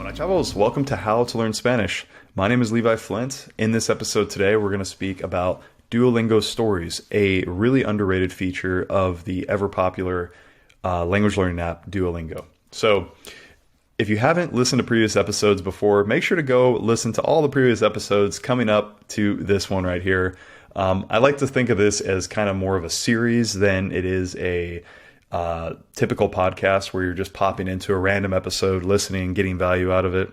Hola chavos, welcome to How to Learn Spanish. My name is Levi Flint. In this episode today, we're going to speak about Duolingo Stories, a really underrated feature of the ever-popular language learning app Duolingo. So if you haven't listened to previous episodes before, make sure to go listen to all the previous episodes coming up to this one right here. I like to think of this as kind of more of a series than it is a typical podcast where you're just popping into a random episode, listening, getting value out of it.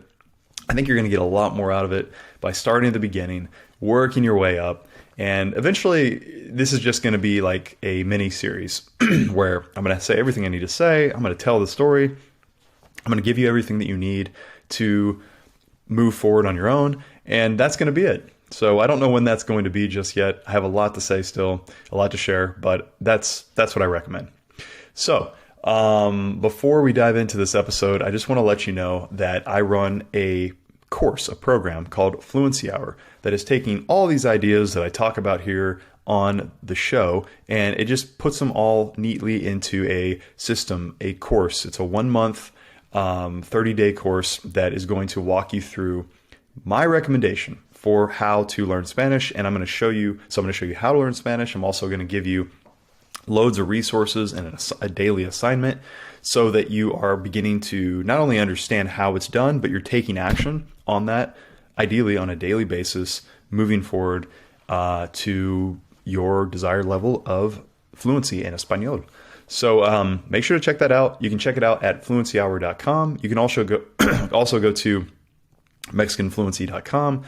I think you're going to get a lot more out of it by starting at the beginning, working your way up. And eventually, this is just going to be like a mini series where I'm going to say everything I need to say. I'm going to tell the story. I'm going to give you everything that you need to move forward on your own. And that's going to be it. So I don't know when that's going to be just yet. I have a lot to say still, a lot to share, but that's what I recommend. So before we dive into this episode, I just want to let you know that I run a course, a program called Fluency Hour that is taking all these ideas that I talk about here on the show, and it just puts them all neatly into a system, a course. It's a 1-month, 30-day course that is going to walk you through my recommendation for how to learn Spanish. And I'm going to show you how to learn Spanish. I'm also going to give you loads of resources and a daily assignment so that you are beginning to not only understand how it's done, but you're taking action on that, ideally on a daily basis, moving forward to your desired level of fluency in Espanol. So make sure to check that out. You can check it out at fluencyhour.com. You can also go to mexicanfluency.com.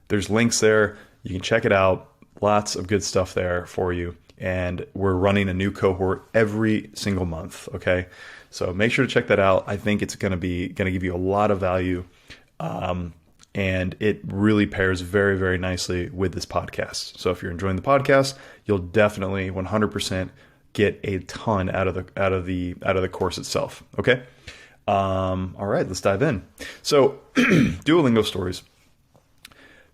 There's links there. You can check it out. Lots of good stuff there for you. And we're running a new cohort every single month. Okay. So make sure to check that out. I think it's going to give you a lot of value. And it really pairs very, very nicely with this podcast. So if you're enjoying the podcast, you'll definitely 100% get a ton out of the course itself. Okay. All right, let's dive in. So Duolingo Stories.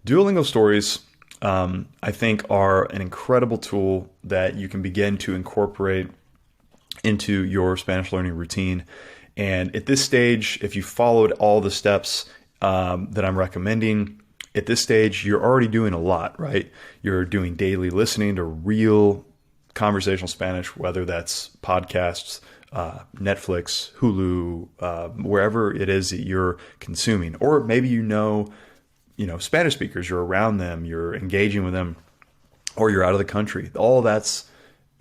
Duolingo Stories, I think, are an incredible tool that you can begin to incorporate into your Spanish learning routine. And at this stage, if you followed all the steps that I'm recommending, at this stage, you're already doing a lot, right? You're doing daily listening to real conversational Spanish, whether that's podcasts, Netflix, Hulu, wherever it is that you're consuming. Or maybe you know Spanish speakers, you're around them, you're engaging with them, or you're out of the country. All that's,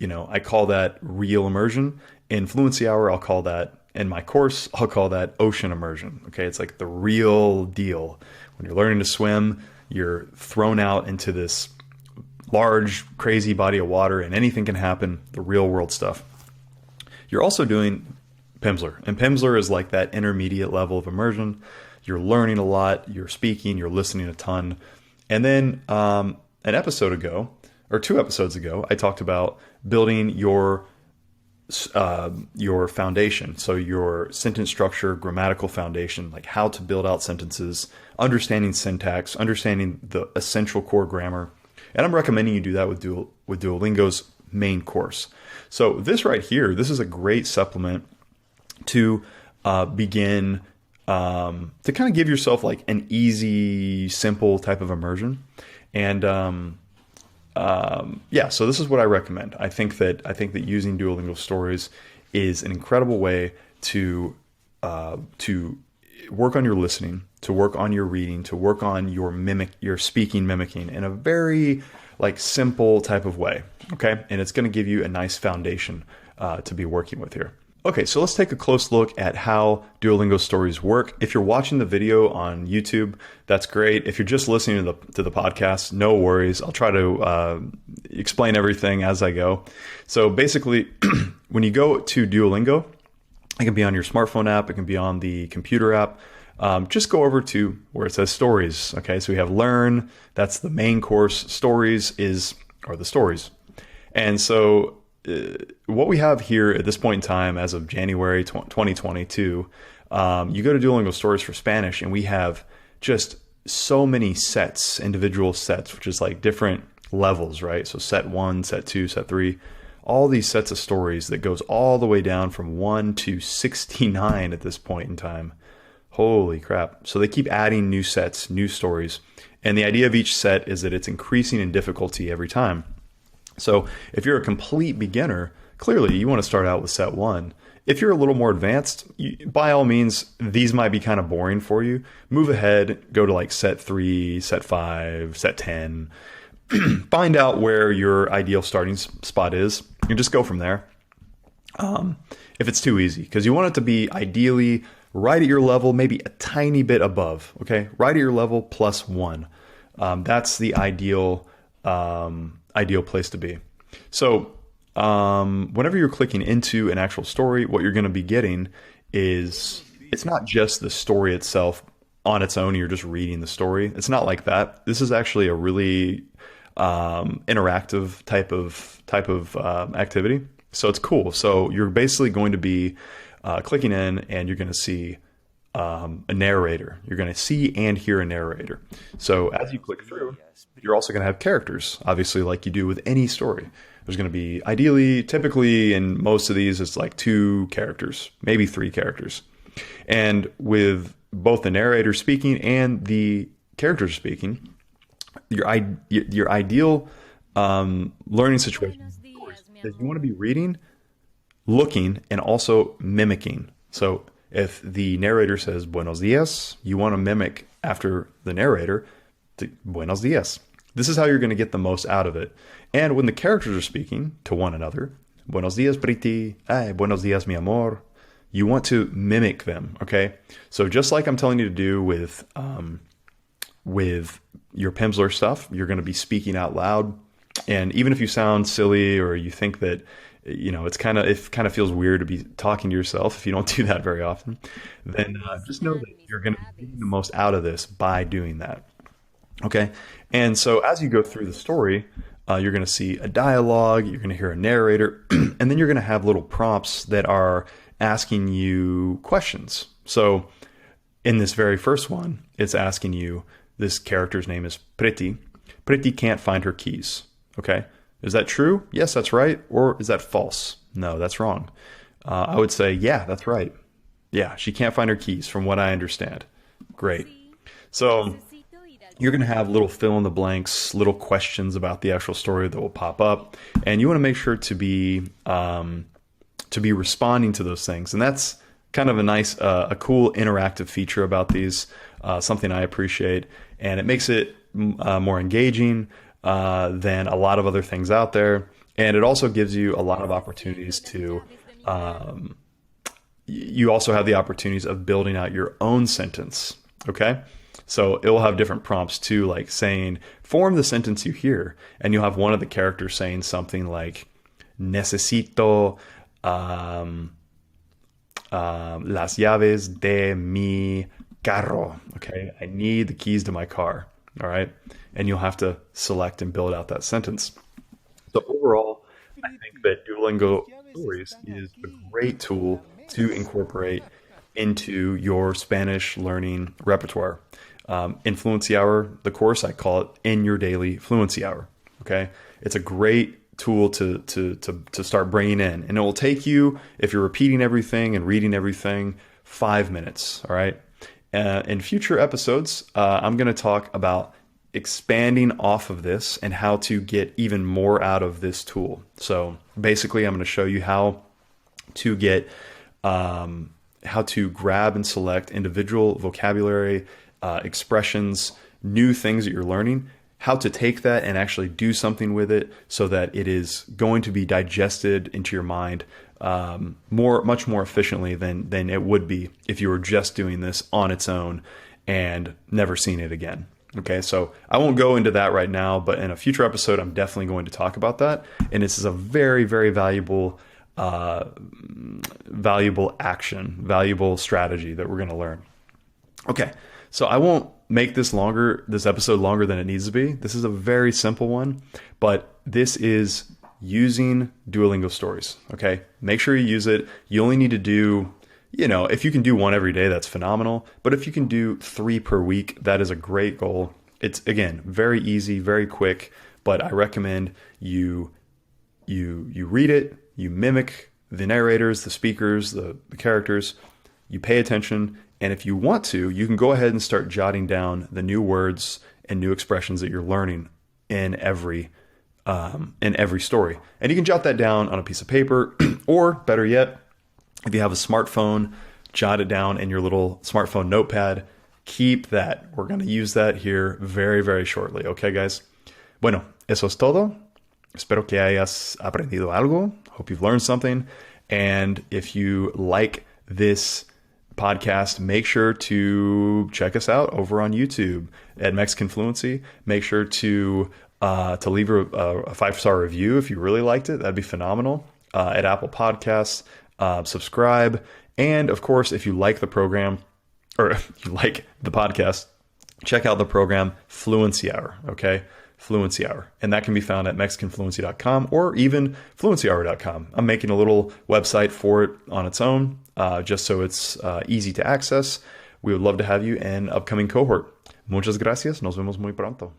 I call that real immersion. In Fluency Hour, I'll call that, in my course, I'll call that ocean immersion. Okay. It's like the real deal. When you're learning to swim, you're thrown out into this large, crazy body of water and anything can happen, the real world stuff. You're also doing Pimsleur, and Pimsleur is like that intermediate level of immersion. You're learning a lot, you're speaking, you're listening a ton. And then an episode ago, or 2 episodes ago, I talked about building your foundation. So your sentence structure, grammatical foundation, like how to build out sentences, understanding syntax, understanding the essential core grammar. And I'm recommending you do that with Duolingo's main course. So this right here, this is a great supplement to begin to kind of give yourself like an easy, simple type of immersion. And so this is what I recommend. I think that using Duolingo Stories is an incredible way to work on your listening, to work on your reading, to work on your speaking, mimicking in a very like simple type of way. Okay. And it's going to give you a nice foundation to be working with here. Okay, so let's take a close look at how Duolingo Stories work. If you're watching the video on YouTube, that's great. If you're just listening to the podcast, no worries. I'll try to explain everything as I go. So basically, when you go to Duolingo, it can be on your smartphone app, it can be on the computer app. Just go over to where it says Stories. Okay, so we have Learn. That's the main course. Stories are the stories. And so what we have here at this point in time, as of January 2022, you go to Duolingo Stories for Spanish, and we have just so many individual sets, which is like different levels, right? So set 1, set 2, set 3, all these sets of stories that goes all the way down from 1 to 69 at this point in time. Holy crap. So they keep adding new sets, new stories. And the idea of each set is that it's increasing in difficulty every time. So if you're a complete beginner, clearly you want to start out with set one. If you're a little more advanced, by all means, these might be kind of boring for you. Move ahead, go to like set 3, set 5, set 10. Find out where your ideal starting spot is and just go from there. If it's too easy, because you want it to be ideally right at your level, maybe a tiny bit above, okay? Right at your level plus 1. That's the ideal place to be. So whenever you're clicking into an actual story, what you're going to be getting is, it's not just the story itself on its own. You're just reading the story. It's not like that. This is actually a really interactive type of activity. So it's cool. So you're basically going to be clicking in, and you're going to see a narrator. You're going to see and hear a narrator. So as you click through, you're also going to have characters, obviously, like you do with any story. There's going to be, ideally, typically in most of these, it's like 2 characters, maybe 3 characters. And with both the narrator speaking and the characters speaking, your ideal learning situation is you want to be reading, looking, and also mimicking. So if the narrator says buenos dias, you want to mimic after the narrator to buenos dias. This is how you're going to get the most out of it. And when the characters are speaking to one another, buenos dias, Priti, ay, buenos dias, mi amor, you want to mimic them, okay? So just like I'm telling you to do with your Pimsleur stuff, you're going to be speaking out loud. And even if you sound silly, or you think that, it kind of feels weird to be talking to yourself if you don't do that very often, then just know that you're going to be getting the most out of this by doing that. Okay. And so as you go through the story, you're going to see a dialogue, you're going to hear a narrator, and then you're going to have little prompts that are asking you questions. So in this very first one, it's asking you, this character's name is Priti. Priti can't find her keys. Okay. Is that true? Yes, that's right. Or is that false? No, that's wrong. I would say, yeah, that's right. Yeah, she can't find her keys from what I understand. Great. So you're going to have little fill in the blanks, little questions about the actual story that will pop up. And you want to make sure to be responding to those things. And that's kind of a nice, a cool interactive feature about these, something I appreciate. And it makes it more engaging than a lot of other things out there. And it also gives you a lot of opportunities to, you also have the opportunities of building out your own sentence. Okay. So it will have different prompts too, like saying, form the sentence you hear. And you'll have one of the characters saying something like, necesito las llaves de mi carro. Okay. I need the keys to my car. All right. And you'll have to select and build out that sentence. So overall, I think that Duolingo Stories is a great tool to incorporate into your Spanish learning repertoire. In Fluency Hour, the course, I call it In Your Daily Fluency Hour. Okay. It's a great tool to start bringing in. And it will take you, if you're repeating everything and reading everything, 5 minutes. All right. In future episodes, I'm going to talk about expanding off of this and how to get even more out of this tool. So basically, I'm going to show you how to get, how to grab and select individual vocabulary, expressions, new things that you're learning, how to take that and actually do something with it so that it is going to be digested into your mind much more efficiently than it would be if you were just doing this on its own and never seen it again. Okay, so I won't go into that right now, but in a future episode, I'm definitely going to talk about that. And this is a very, very valuable action, valuable strategy that we're going to learn. Okay, so I won't make this episode longer than it needs to be. This is a very simple one, but this is using Duolingo Stories. Okay, make sure you use it. You only need to do, if you can do one every day, that's phenomenal. But if you can do 3 per week, that is a great goal. It's, again, very easy, very quick, but I recommend you read it, you mimic the narrators, the speakers, the characters, you pay attention, and if you want to, you can go ahead and start jotting down the new words and new expressions that you're learning in every story. And you can jot that down on a piece of paper, or better yet, if you have a smartphone, jot it down in your little smartphone notepad. Keep that. We're going to use that here very, very shortly. Okay, guys? Bueno, eso es todo. Espero que hayas aprendido algo. Hope you've learned something. And if you like this podcast, make sure to check us out over on YouTube at Mexican Fluency. Make sure to leave a 5-star review if you really liked it. That'd be phenomenal. At Apple Podcasts, subscribe. And of course, if you like the program, or if you like the podcast, check out the program Fluency Hour, okay? Fluency Hour. And that can be found at MexicanFluency.com or even FluencyHour.com. I'm making a little website for it on its own, just so it's easy to access. We would love to have you in upcoming cohort. Muchas gracias. Nos vemos muy pronto.